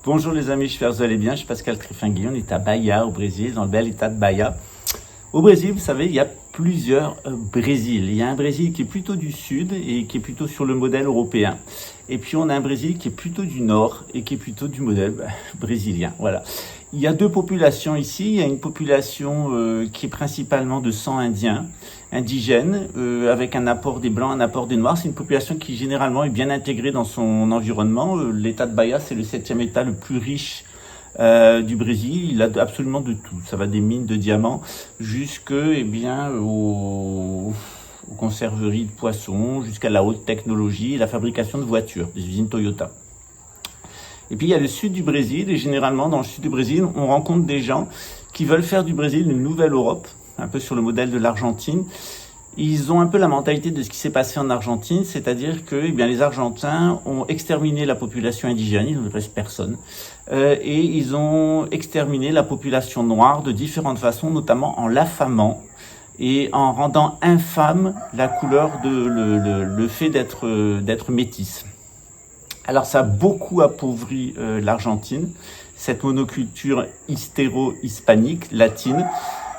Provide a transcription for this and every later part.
Bonjour les amis, j'espère que vous allez bien. Je suis Pascal Trifingui, on est à Bahia au Brésil, dans le bel état de Bahia. Au Brésil, vous savez, il y a plusieurs Brésils. Il y a un Brésil qui est plutôt du sud et qui est plutôt sur le modèle européen. Et puis on a un Brésil qui est plutôt du nord et qui est plutôt du modèle brésilien. Voilà. Il y a deux populations ici. Il y a une population qui est principalement de sang indien, indigène, avec un apport des blancs, un apport des noirs. C'est une population qui généralement est bien intégrée dans son environnement. L'état de Bahia, c'est le 7e état le plus riche du Brésil. Il a absolument de tout. Ça va des mines de diamants jusque aux conserveries de poissons, jusqu'à la haute technologie et la fabrication de voitures, des usines Toyota. Et puis il y a le sud du Brésil, et généralement dans le sud du Brésil, on rencontre des gens qui veulent faire du Brésil une nouvelle Europe, un peu sur le modèle de l'Argentine. Ils ont un peu la mentalité de ce qui s'est passé en Argentine, c'est-à-dire que les Argentins ont exterminé la population indigène, il ne reste personne, et ils ont exterminé la population noire de différentes façons, notamment en l'affamant et en rendant infâme la couleur le fait d'être métisse. Alors ça a beaucoup appauvri l'Argentine, cette monoculture hystéro-hispanique, latine.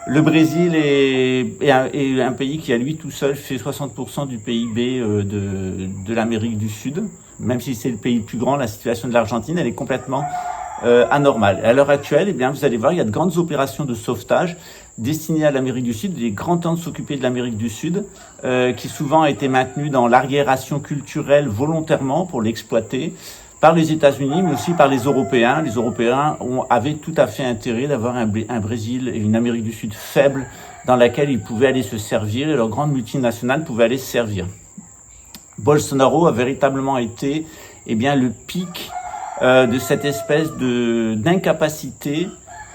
Le Brésil est un pays qui à lui tout seul fait 60% du PIB de l'Amérique du Sud. Même si c'est le pays le plus grand, la situation de l'Argentine, elle est complètement anormale. À l'heure actuelle, vous allez voir, il y a de grandes opérations de sauvetage destinées à l'Amérique du Sud. Il est grand temps de s'occuper de l'Amérique du Sud, qui souvent a été maintenue dans l'arriération culturelle volontairement pour l'exploiter par les États-Unis, mais aussi par les Européens. Les Européens avaient tout à fait intérêt d'avoir un Brésil et une Amérique du Sud faible dans laquelle ils pouvaient aller se servir et leurs grandes multinationales pouvaient aller se servir. Bolsonaro a véritablement été le pic de cette espèce d'incapacité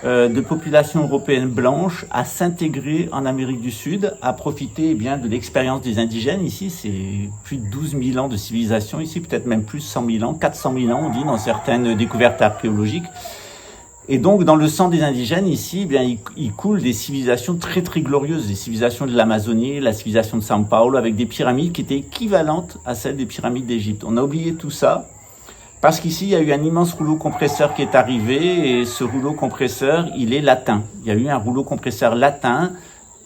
de population européenne blanche à s'intégrer en Amérique du Sud, à profiter de l'expérience des indigènes. Ici, c'est plus de 12 000 ans de civilisation, ici peut-être même plus 100 000 ans, 400 000 ans on dit dans certaines découvertes archéologiques. Et donc dans le sang des indigènes ici, il coule des civilisations très très glorieuses, des civilisations de l'Amazonie, la civilisation de São Paulo, avec des pyramides qui étaient équivalentes à celles des pyramides d'Égypte. On a oublié tout ça, parce qu'ici, il y a eu un immense rouleau compresseur qui est arrivé, et ce rouleau compresseur, il est latin. Il y a eu un rouleau compresseur latin,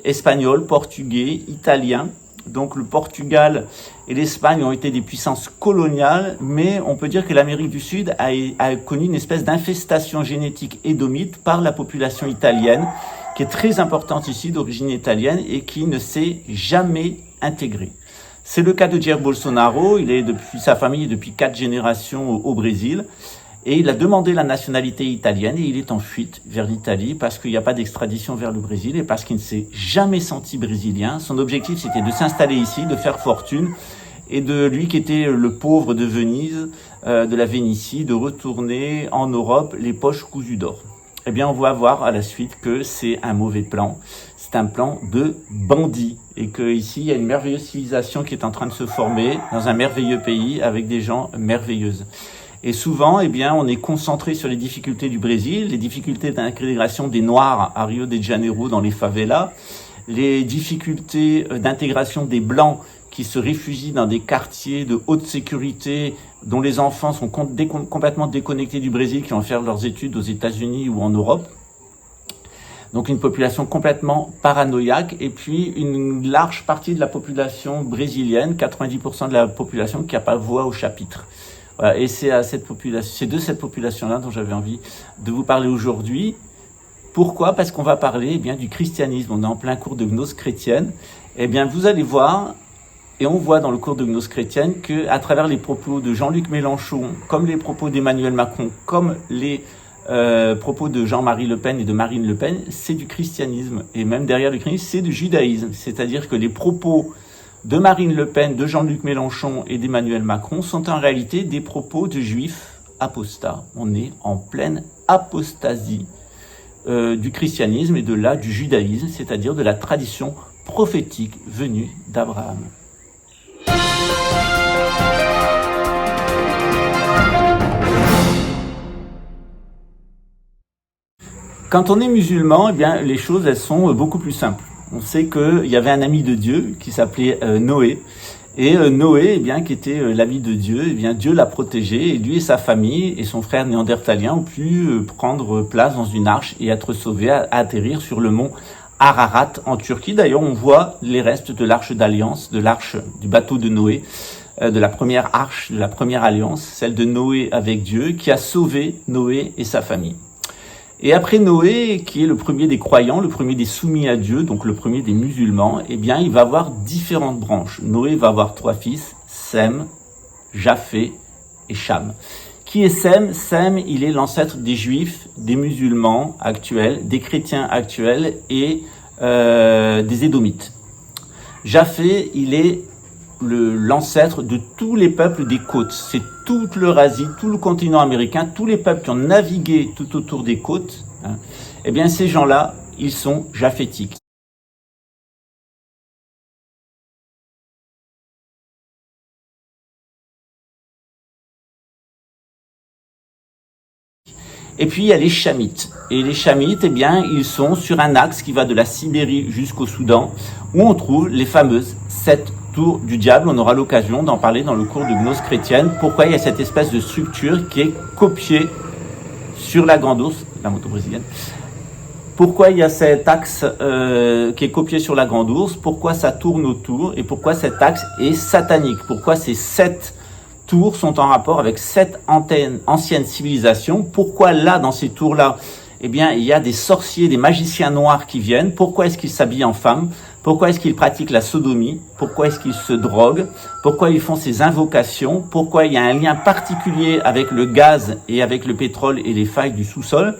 espagnol, portugais, italien. Donc le Portugal et l'Espagne ont été des puissances coloniales, mais on peut dire que l'Amérique du Sud a connu une espèce d'infestation génétique édomite par la population italienne, qui est très importante ici, d'origine italienne, et qui ne s'est jamais intégrée. C'est le cas de Jair Bolsonaro, sa famille est depuis 4 générations au Brésil, et il a demandé la nationalité italienne, et il est en fuite vers l'Italie parce qu'il n'y a pas d'extradition vers le Brésil, et parce qu'il ne s'est jamais senti brésilien. Son objectif, c'était de s'installer ici, de faire fortune, et de lui qui était le pauvre de Venise, de la Vénétie, de retourner en Europe les poches cousues d'or. On va voir à la suite que c'est un mauvais plan. C'est un plan de bandit. Et qu'ici, il y a une merveilleuse civilisation qui est en train de se former dans un merveilleux pays avec des gens merveilleuses. Et souvent, on est concentré sur les difficultés du Brésil, les difficultés d'intégration des Noirs à Rio de Janeiro dans les favelas, les difficultés d'intégration des Blancs qui se réfugient dans des quartiers de haute sécurité dont les enfants sont complètement déconnectés du Brésil, qui vont faire leurs études aux États-Unis ou en Europe. Donc une population complètement paranoïaque, et puis une large partie de la population brésilienne, 90% de la population, qui n'a pas voix au chapitre. Voilà, et c'est de cette population-là dont j'avais envie de vous parler aujourd'hui. Pourquoi ? Parce qu'on va parler du christianisme. On est en plein cours de gnose chrétienne. Vous allez voir, et on voit dans le cours de gnose chrétienne, qu'à travers les propos de Jean-Luc Mélenchon, comme les propos d'Emmanuel Macron, comme les propos de Jean-Marie Le Pen et de Marine Le Pen, c'est du christianisme. Et même derrière le christianisme, c'est du judaïsme. C'est-à-dire que les propos de Marine Le Pen, de Jean-Luc Mélenchon et d'Emmanuel Macron sont en réalité des propos de juifs apostats. On est en pleine apostasie du christianisme et du judaïsme, c'est-à-dire de la tradition prophétique venue d'Abraham. Quand on est musulman, les choses elles sont beaucoup plus simples. On sait qu'il y avait un ami de Dieu qui s'appelait Noé, Et Noé, eh bien, qui était l'ami de Dieu, eh bien, Dieu l'a protégé, et lui et sa famille et son frère néandertalien ont pu prendre place dans une arche et être sauvés, atterrir sur le mont Ararat en Turquie. D'ailleurs, on voit les restes de l'arche d'alliance, de l'arche du bateau de Noé, de la première arche, de la première alliance, celle de Noé avec Dieu, qui a sauvé Noé et sa famille. Et après Noé, qui est le premier des croyants, le premier des soumis à Dieu, donc le premier des musulmans, eh bien, il va avoir différentes branches. Noé va avoir 3 fils, Sem, Japheth et Cham. Qui est Sem? Sem, il est l'ancêtre des Juifs, des musulmans actuels, des chrétiens actuels et des Édomites. Japheth, il est l'ancêtre de tous les peuples des côtes. C'est toute l'Eurasie, tout le continent américain, tous les peuples qui ont navigué tout autour des côtes. Eh bien, ces gens-là, ils sont japhétiques. Et puis, il y a les Chamites. Et les Chamites, eh bien, ils sont sur un axe qui va de la Sibérie jusqu'au Soudan, où on trouve les fameuses 7 tours du diable. On aura l'occasion d'en parler dans le cours de gnose chrétienne. Pourquoi il y a cette espèce de structure qui est copiée sur la Grande Ourse, la moto brésilienne. Pourquoi il y a cet axe qui est copié sur la Grande Ourse? Pourquoi ça tourne autour? Et pourquoi cet axe est satanique? Pourquoi ces 7 tours sont en rapport avec 7 anciennes civilisations? Pourquoi là, dans ces tours-là, eh bien, il y a des sorciers, des magiciens noirs qui viennent? Pourquoi est-ce qu'ils s'habillent en femmes? Pourquoi est-ce qu'ils pratiquent la sodomie? Pourquoi est-ce qu'ils se droguent? Pourquoi ils font ces invocations? Pourquoi il y a un lien particulier avec le gaz et avec le pétrole et les failles du sous-sol?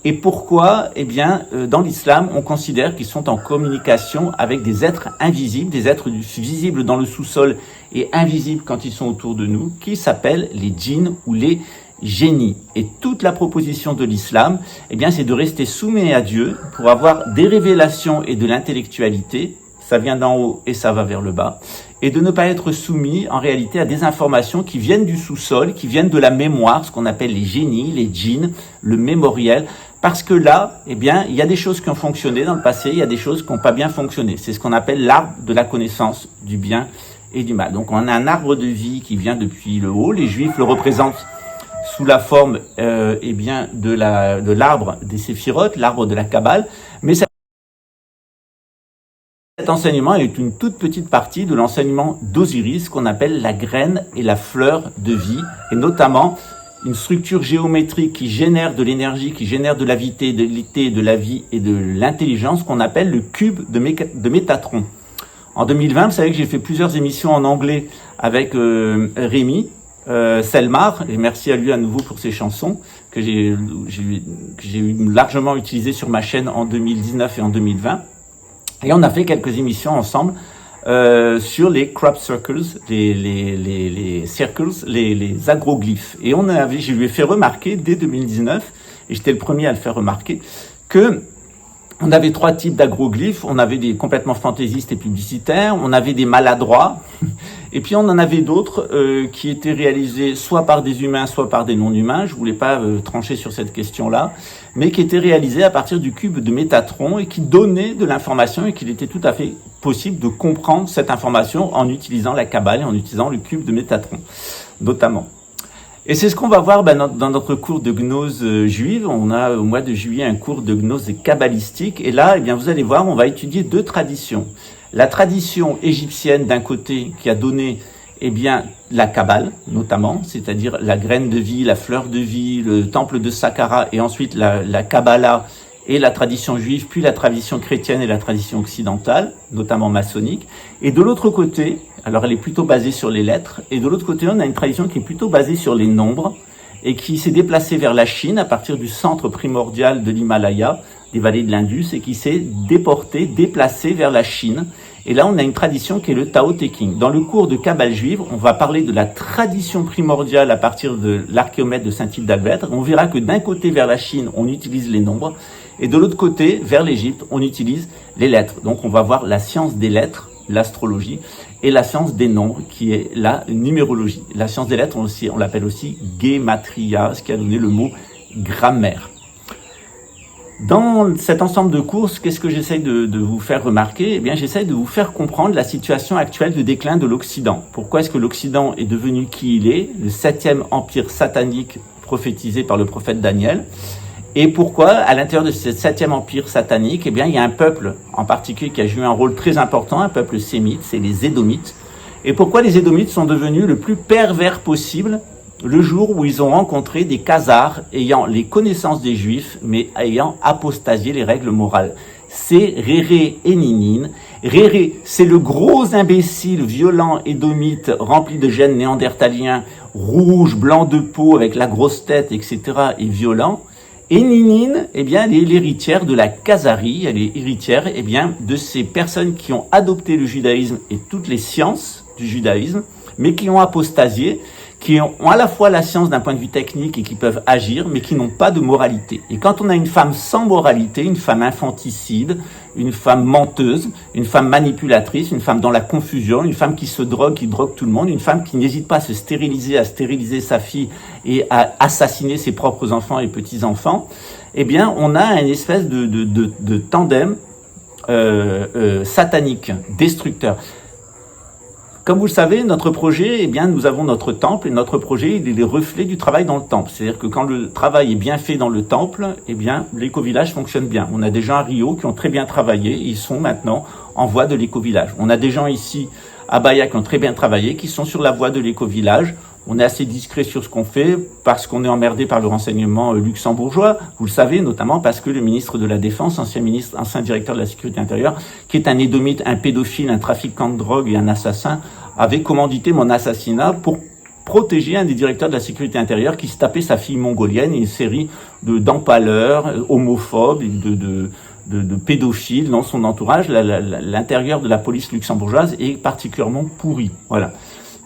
Et pourquoi, eh bien, dans l'islam, on considère qu'ils sont en communication avec des êtres invisibles, des êtres visibles dans le sous-sol et invisibles quand ils sont autour de nous, qui s'appellent les djinns ou les génies. Et toute la proposition de l'islam, eh bien, c'est de rester soumis à Dieu pour avoir des révélations et de l'intellectualité. Ça vient d'en haut et ça va vers le bas. Et de ne pas être soumis, en réalité, à des informations qui viennent du sous-sol, qui viennent de la mémoire, ce qu'on appelle les génies, les djinns, le mémoriel. Parce que là, eh bien, il y a des choses qui ont fonctionné dans le passé, il y a des choses qui n'ont pas bien fonctionné. C'est ce qu'on appelle l'arbre de la connaissance du bien et du mal. Donc, on a un arbre de vie qui vient depuis le haut. Les Juifs le représentent sous la forme, eh bien, de l'arbre des séphirotes, l'arbre de la Kabbale. Mais cet enseignement est une toute petite partie de l'enseignement d'Osiris, qu'on appelle la graine et la fleur de vie, et notamment une structure géométrique qui génère de l'énergie, qui génère de la vitalité, de la vie et de l'intelligence, qu'on appelle le cube de Métatron. En 2020, vous savez que j'ai fait plusieurs émissions en anglais avec Rémi Selmar, et merci à lui à nouveau pour ses chansons que j'ai largement utilisées sur ma chaîne en 2019 et en 2020. Et on a fait quelques émissions ensemble sur les crop circles, les circles, les agroglyphes. Et je lui ai fait remarquer dès 2019, et j'étais le premier à le faire remarquer, que on avait 3 types d'agroglyphes. On avait des complètement fantaisistes et publicitaires, on avait des maladroits, et puis on en avait d'autres qui étaient réalisés soit par des humains, soit par des non-humains. Je voulais pas trancher sur cette question-là, mais qui étaient réalisés à partir du cube de Métatron et qui donnaient de l'information et qu'il était tout à fait possible de comprendre cette information en utilisant la Kabbale et en utilisant le cube de Métatron, notamment. Et c'est ce qu'on va voir dans notre cours de gnose juive. On a au mois de juillet un cours de gnose kabbalistique. Et là, eh bien, vous allez voir, on va étudier 2 traditions. La tradition égyptienne d'un côté qui a donné, eh bien, la Kabbale, notamment, c'est-à-dire la graine de vie, la fleur de vie, le temple de Saqqara, et ensuite la Kabbalah et la tradition juive, puis la tradition chrétienne et la tradition occidentale, notamment maçonnique. Et de l'autre côté, alors elle est plutôt basée sur les lettres, et de l'autre côté, on a une tradition qui est plutôt basée sur les nombres, et qui s'est déplacée vers la Chine à partir du centre primordial de l'Himalaya, des vallées de l'Indus, et qui s'est déplacée vers la Chine. Et là, on a une tradition qui est le Tao Te Ching. Dans le cours de Kabbale juive, on va parler de la tradition primordiale à partir de l'archéomètre de Saint-Hyacinthe. On verra que d'un côté, vers la Chine, on utilise les nombres, et de l'autre côté, vers l'Égypte, on utilise les lettres. Donc, on va voir la science des lettres, l'astrologie, et la science des nombres, qui est la numérologie. La science des lettres, on l'appelle aussi Gematria, ce qui a donné le mot grammaire. Dans cet ensemble de courses, qu'est-ce que j'essaye de vous faire remarquer? Eh bien, j'essaye de vous faire comprendre la situation actuelle de déclin de l'Occident. Pourquoi est-ce que l'Occident est devenu qui il est, le 7e empire satanique prophétisé par le prophète Daniel? Et pourquoi, à l'intérieur de ce 7e empire satanique, eh bien, il y a un peuple en particulier qui a joué un rôle très important, un peuple sémite, c'est les Édomites. Et pourquoi les Édomites sont devenus le plus pervers possible le jour où ils ont rencontré des Khazars ayant les connaissances des Juifs, mais ayant apostasié les règles morales. C'est Réré et Ninine. Réré, c'est le gros imbécile violent édomite rempli de gènes néandertaliens, rouge, blanc de peau, avec la grosse tête, etc., et violent. Et Ninine, eh bien, elle est l'héritière de la Khazarie, elle est héritière, eh bien, de ces personnes qui ont adopté le judaïsme et toutes les sciences du judaïsme, mais qui ont apostasié, qui ont à la fois la science d'un point de vue technique et qui peuvent agir, mais qui n'ont pas de moralité. Et quand on a une femme sans moralité, une femme infanticide, une femme menteuse, une femme manipulatrice, une femme dans la confusion, une femme qui se drogue, qui drogue tout le monde, une femme qui n'hésite pas à se stériliser, à stériliser sa fille et à assassiner ses propres enfants et petits-enfants, eh bien, on a une espèce de tandem satanique, destructeur. Comme vous le savez, notre projet, eh bien, nous avons notre temple et notre projet, il est le reflet du travail dans le temple. C'est-à-dire que quand le travail est bien fait dans le temple, eh bien, l'éco-village fonctionne bien. On a des gens à Rio qui ont très bien travaillé, ils sont maintenant en voie de l'éco-village. On a des gens ici à Bahia qui ont très bien travaillé, qui sont sur la voie de l'éco-village. On est assez discret sur ce qu'on fait parce qu'on est emmerdé par le renseignement luxembourgeois. Vous le savez, notamment parce que le ministre de la Défense, ancien directeur de la Sécurité intérieure, qui est un édomite, un pédophile, un trafiquant de drogue et un assassin, avait commandité mon assassinat pour protéger un des directeurs de la Sécurité intérieure qui se tapait sa fille mongolienne et une série d'empaleurs homophobes, de pédophiles dans son entourage. L'intérieur de la police luxembourgeoise est particulièrement pourri. Voilà.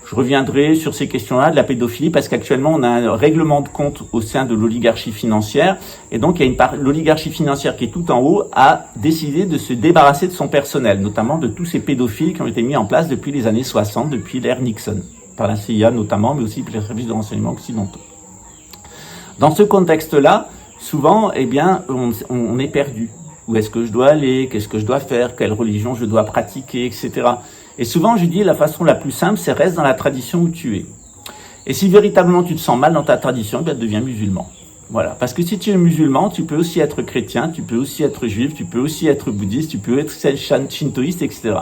Je reviendrai sur ces questions-là de la pédophilie parce qu'actuellement, on a un règlement de compte au sein de l'oligarchie financière. Et donc, il y a l'oligarchie financière qui est tout en haut a décidé de se débarrasser de son personnel, notamment de tous ces pédophiles qui ont été mis en place depuis les années 60, depuis l'ère Nixon, par la CIA notamment, mais aussi par les services de renseignement occidentaux. Dans ce contexte-là, souvent, eh bien, on est perdu. Où est-ce que je dois aller? Qu'est-ce que je dois faire? Quelle religion je dois pratiquer, etc. Et souvent, je dis, la façon la plus simple, c'est reste dans la tradition où tu es. Et si véritablement tu te sens mal dans ta tradition, eh bien, deviens musulman. Voilà. Parce que si tu es musulman, tu peux aussi être chrétien, tu peux aussi être juif, tu peux aussi être bouddhiste, tu peux être shintoïste, etc.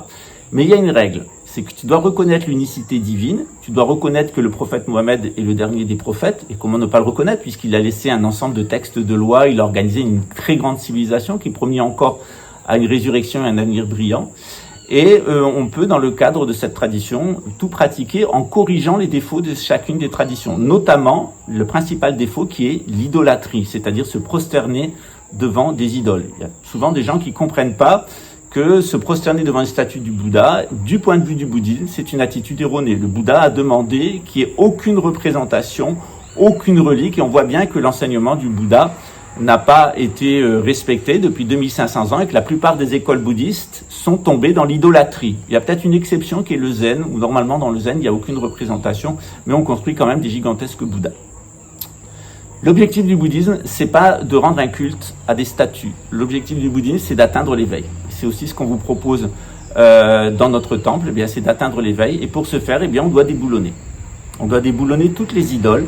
Mais il y a une règle. C'est que tu dois reconnaître l'unicité divine, tu dois reconnaître que le prophète Mohammed est le dernier des prophètes, et comment ne pas le reconnaître, puisqu'il a laissé un ensemble de textes de loi, il a organisé une très grande civilisation qui promet encore à une résurrection et un avenir brillant. Et on peut, dans le cadre de cette tradition, tout pratiquer en corrigeant les défauts de chacune des traditions, notamment le principal défaut qui est l'idolâtrie, c'est-à-dire se prosterner devant des idoles. Il y a souvent des gens qui comprennent pas que se prosterner devant une statue du Bouddha, du point de vue du bouddhisme, c'est une attitude erronée. Le Bouddha a demandé qu'il n'y ait aucune représentation, aucune relique, et on voit bien que l'enseignement du Bouddha n'a pas été respecté depuis 2500 ans et que la plupart des écoles bouddhistes sont tombées dans l'idolâtrie. Il y a peut-être une exception qui est le zen, où normalement dans le zen il n'y a aucune représentation, mais on construit quand même des gigantesques Bouddhas. L'objectif du bouddhisme, c'est pas de rendre un culte à des statues. L'objectif du bouddhisme, c'est d'atteindre l'éveil. C'est aussi ce qu'on vous propose dans notre temple, eh bien, c'est d'atteindre l'éveil. Et pour ce faire, eh bien, on doit déboulonner. On doit déboulonner toutes les idoles.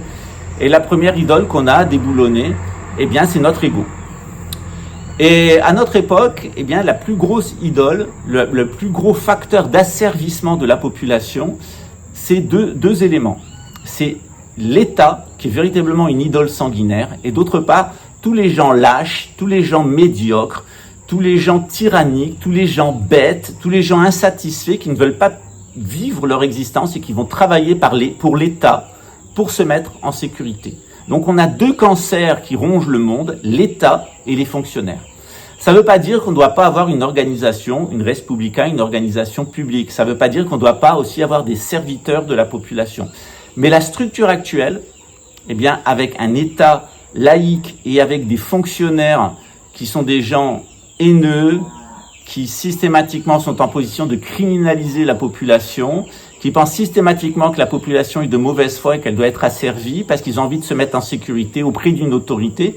Et la première idole qu'on a à déboulonner, eh bien, c'est notre ego. Et à notre époque, eh bien, la plus grosse idole, le plus gros facteur d'asservissement de la population, c'est deux éléments. C'est l'État, qui est véritablement une idole sanguinaire, et d'autre part, tous les gens lâches, tous les gens médiocres, tous les gens tyranniques, tous les gens bêtes, tous les gens insatisfaits qui ne veulent pas vivre leur existence et qui vont travailler pour l'État pour se mettre en sécurité. Donc on a deux cancers qui rongent le monde, l'État et les fonctionnaires. Ça ne veut pas dire qu'on ne doit pas avoir une organisation, une res publica, une organisation publique. Ça ne veut pas dire qu'on ne doit pas aussi avoir des serviteurs de la population. Mais la structure actuelle, eh bien, avec un État laïque et avec des fonctionnaires qui sont des gens haineux, qui systématiquement sont en position de criminaliser la population, qui pensent systématiquement que la population est de mauvaise foi et qu'elle doit être asservie parce qu'ils ont envie de se mettre en sécurité auprès d'une autorité,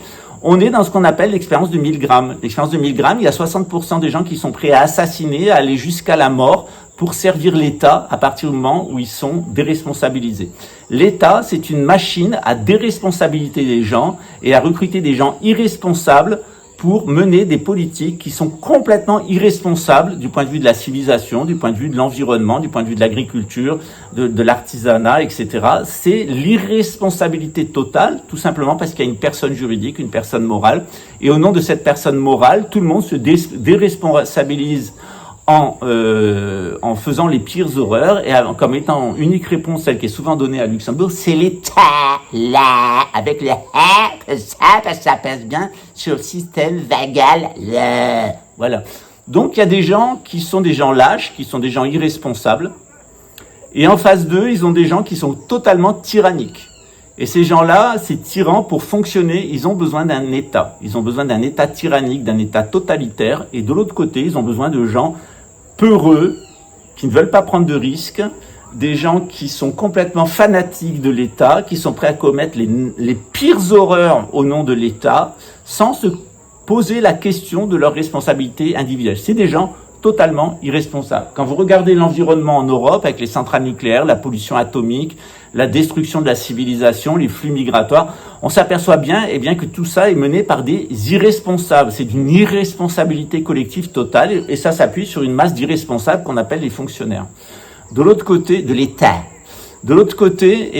On est dans ce qu'on appelle l'expérience de Milgram. L'expérience de Milgram, il y a 60% des gens qui sont prêts à assassiner, à aller jusqu'à la mort pour servir l'État à partir du moment où ils sont déresponsabilisés. L'État, c'est une machine à déresponsabiliser les gens et à recruter des gens irresponsables pour mener des politiques qui sont complètement irresponsables du point de vue de la civilisation, du point de vue de l'environnement, du point de vue de l'agriculture, de l'artisanat, etc. C'est l'irresponsabilité totale, tout simplement parce qu'il y a une personne juridique, une personne morale, et au nom de cette personne morale, tout le monde se déresponsabilise en faisant les pires horreurs et comme étant unique réponse, celle qui est souvent donnée à Luxembourg, c'est l'État, là, avec le ça, parce que ça passe bien sur le système vagal, là. Voilà. Donc, il y a des gens qui sont des gens lâches, qui sont des gens irresponsables, et en face d'eux, ils ont des gens qui sont totalement tyranniques. Et ces gens-là, ces tyrans, pour fonctionner, ils ont besoin d'un État. Ils ont besoin d'un État tyrannique, d'un État totalitaire, et de l'autre côté, ils ont besoin de gens peureux, qui ne veulent pas prendre de risques, des gens qui sont complètement fanatiques de l'État, qui sont prêts à commettre les pires horreurs au nom de l'État, sans se poser la question de leur responsabilité individuelle. C'est des gens totalement irresponsables. Quand vous regardez l'environnement en Europe, avec les centrales nucléaires, la pollution atomique, la destruction de la civilisation, les flux migratoires, on s'aperçoit bien, que tout ça est mené par des irresponsables. C'est d'une irresponsabilité collective totale, et ça s'appuie sur une masse d'irresponsables qu'on appelle les fonctionnaires. De l'autre côté, de l'État. De l'autre côté,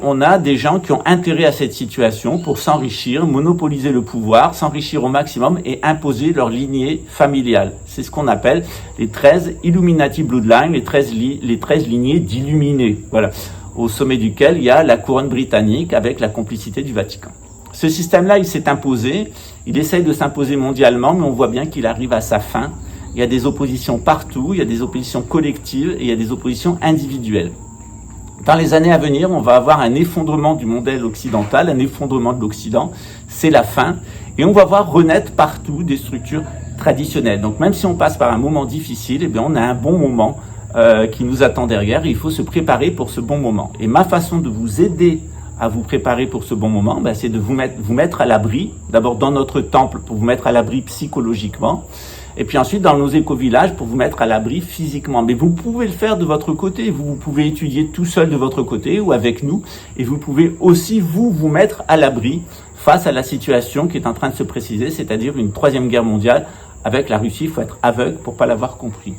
on a des gens qui ont intérêt à cette situation pour s'enrichir, monopoliser le pouvoir, s'enrichir au maximum et imposer leur lignée familiale. C'est ce qu'on appelle les 13 Illuminati Bloodlines, les 13 lignées d'illuminés. Voilà. Au sommet duquel il y a la couronne britannique avec la complicité du Vatican. Ce système-là, il s'est imposé, il essaye de s'imposer mondialement, mais on voit bien qu'il arrive à sa fin. Il y a des oppositions partout, il y a des oppositions collectives et il y a des oppositions individuelles. Dans les années à venir, on va avoir un effondrement du modèle occidental, un effondrement de l'Occident, c'est la fin, et on va voir renaître partout des structures traditionnelles. Donc même si on passe par un moment difficile, on a un bon moment qui nous attend derrière, et il faut se préparer pour ce bon moment. Et ma façon de vous aider à vous préparer pour ce bon moment, c'est de vous mettre à l'abri, d'abord dans notre temple pour vous mettre à l'abri psychologiquement, et puis ensuite dans nos éco-villages pour vous mettre à l'abri physiquement. Mais vous pouvez le faire de votre côté, vous pouvez étudier tout seul de votre côté ou avec nous, et vous pouvez aussi vous mettre à l'abri face à la situation qui est en train de se préciser, c'est-à-dire une troisième guerre mondiale avec la Russie. Il faut être aveugle pour pas l'avoir compris.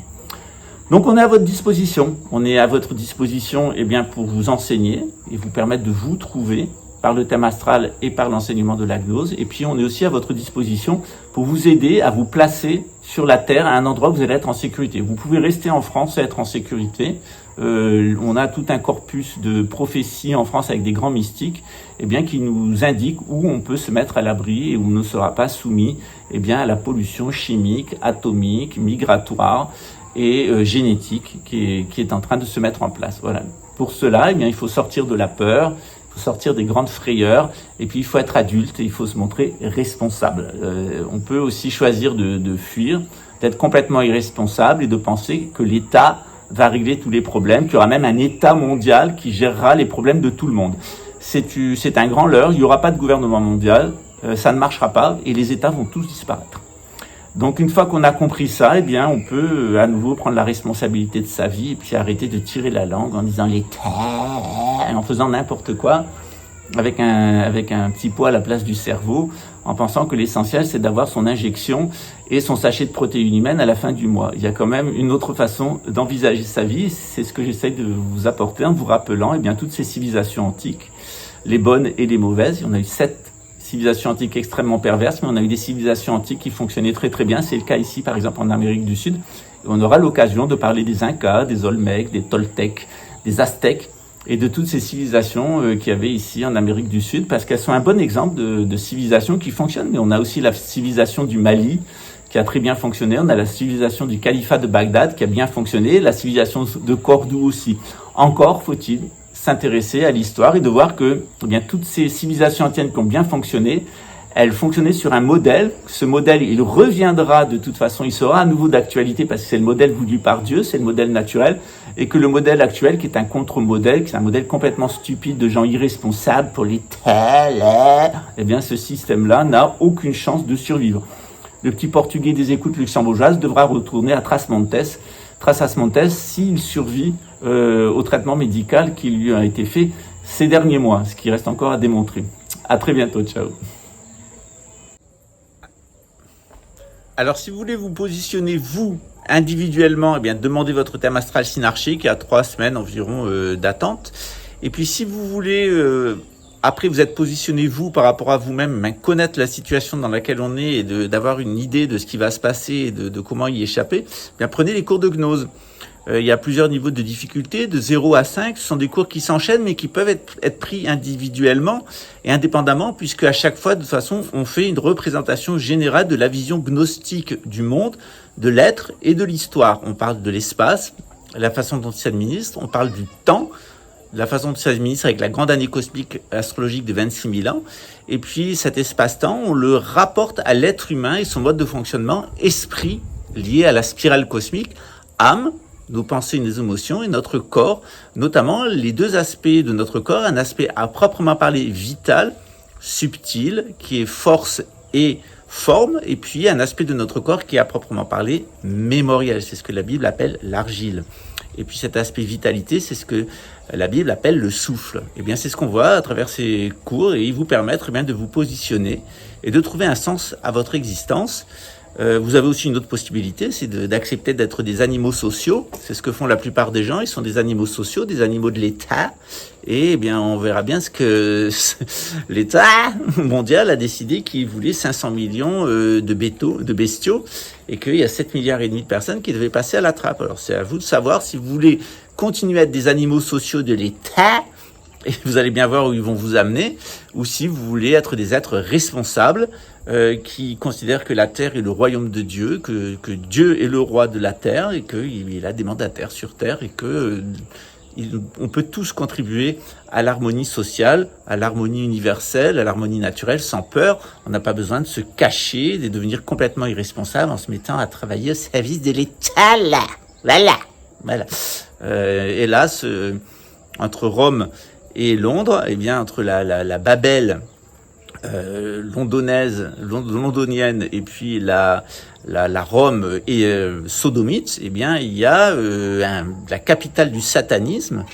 Donc on est à votre disposition. On est à votre disposition pour vous enseigner et vous permettre de vous trouver par le thème astral et par l'enseignement de la gnose. Et puis on est aussi à votre disposition pour vous aider à vous placer sur la Terre à un endroit où vous allez être en sécurité. Vous pouvez rester en France et être en sécurité. On a tout un corpus de prophéties en France avec des grands mystiques qui nous indiquent où on peut se mettre à l'abri et où on ne sera pas soumis à la pollution chimique, atomique, migratoire et génétique qui est en train de se mettre en place. Voilà. Pour cela, il faut sortir de la peur, il faut sortir des grandes frayeurs, et puis il faut être adulte et il faut se montrer responsable. On peut aussi choisir de fuir, d'être complètement irresponsable et de penser que l'État va régler tous les problèmes, qu'il y aura même un État mondial qui gérera les problèmes de tout le monde. C'est un grand leurre, il n'y aura pas de gouvernement mondial, ça ne marchera pas et les États vont tous disparaître. Donc une fois qu'on a compris ça, on peut à nouveau prendre la responsabilité de sa vie et puis arrêter de tirer la langue en disant l'État, en faisant n'importe quoi avec un petit pot à la place du cerveau, en pensant que l'essentiel c'est d'avoir son injection et son sachet de protéines humaines à la fin du mois. Il y a quand même une autre façon d'envisager sa vie, c'est ce que j'essaie de vous apporter en vous rappelant toutes ces civilisations antiques, les bonnes et les mauvaises. On a eu 7 civilisations antiques extrêmement perverses, mais on a eu des civilisations antiques qui fonctionnaient très très bien. C'est le cas ici, par exemple, en Amérique du Sud. Et on aura l'occasion de parler des Incas, des Olmecs, des Toltecs, des Aztèques et de toutes ces civilisations qu'il y avait ici en Amérique du Sud, parce qu'elles sont un bon exemple de civilisation qui fonctionne. Mais on a aussi la civilisation du Mali qui a très bien fonctionné. On a la civilisation du califat de Bagdad qui a bien fonctionné, la civilisation de Cordoue aussi. Encore faut-il s'intéresser à l'histoire et de voir que toutes ces civilisations anciennes qui ont bien fonctionné, elle fonctionnait sur un modèle. Ce modèle, il reviendra de toute façon, il sera à nouveau d'actualité parce que c'est le modèle voulu par Dieu, c'est le modèle naturel, et que le modèle actuel, qui est un contre-modèle, qui est un modèle complètement stupide de gens irresponsables, politeurs, eh bien ce système-là n'a aucune chance de survivre. Le petit portugais des écoutes luxembourgeoises devra retourner à Trás-as-Montes s'il survit au traitement médical qui lui a été fait ces derniers mois, ce qui reste encore à démontrer. À très bientôt, ciao. Alors, si vous voulez vous positionner, vous, individuellement, eh bien, demandez votre thème astral synarchique. Il y a 3 semaines environ d'attente. Et puis, si vous voulez, après vous êtes positionné, vous, par rapport à vous-même, connaître la situation dans laquelle on est et d'avoir une idée de ce qui va se passer et de comment y échapper, eh bien, prenez les cours de gnose. Il y a plusieurs niveaux de difficulté, de 0 à 5. Ce sont des cours qui s'enchaînent, mais qui peuvent être pris individuellement et indépendamment, puisque à chaque fois, de toute façon, on fait une représentation générale de la vision gnostique du monde, de l'être et de l'histoire. On parle de l'espace, la façon dont il s'administre, on parle du temps, la façon dont il s'administre avec la grande année cosmique astrologique de 26 000 ans. Et puis, cet espace-temps, on le rapporte à l'être humain et son mode de fonctionnement, esprit, lié à la spirale cosmique, âme, nos pensées et nos émotions, et notre corps, notamment les 2 aspects de notre corps, un aspect à proprement parler vital, subtil, qui est force et forme, et puis un aspect de notre corps qui est à proprement parler mémoriel, c'est ce que la Bible appelle l'argile. Et puis cet aspect vitalité, c'est ce que la Bible appelle le souffle. Et bien c'est ce qu'on voit à travers ces cours, et ils vous permettent eh bien, de vous positionner et de trouver un sens à votre existence. Vous avez aussi une autre possibilité, c'est d'accepter d'être des animaux sociaux. C'est ce que font la plupart des gens. Ils sont des animaux sociaux, des animaux de l'État. Et eh bien, on verra bien ce que l'État mondial a décidé qu'il voulait 500 millions de bestiaux et qu'il y a 7 milliards et demi de personnes qui devaient passer à la trappe. Alors, c'est à vous de savoir si vous voulez continuer à être des animaux sociaux de l'État, et vous allez bien voir où ils vont vous amener, ou si vous voulez être des êtres responsables qui considèrent que la terre est le royaume de Dieu, que Dieu est le roi de la terre et qu'il a des mandataires sur terre et que on peut tous contribuer à l'harmonie sociale, à l'harmonie universelle, à l'harmonie naturelle sans peur. On n'a pas besoin de se cacher, de devenir complètement irresponsable en se mettant à travailler au service de l'État. Voilà. Hélas, entre Rome et Londres, eh bien entre la Babel londonienne et puis la Rome et sodomite, eh bien il y a la capitale du satanisme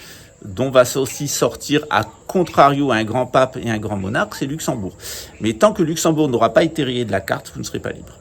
dont va aussi sortir à contrario un grand pape et un grand monarque, c'est Luxembourg. Mais tant que Luxembourg n'aura pas été rayé de la carte, vous ne serez pas libre.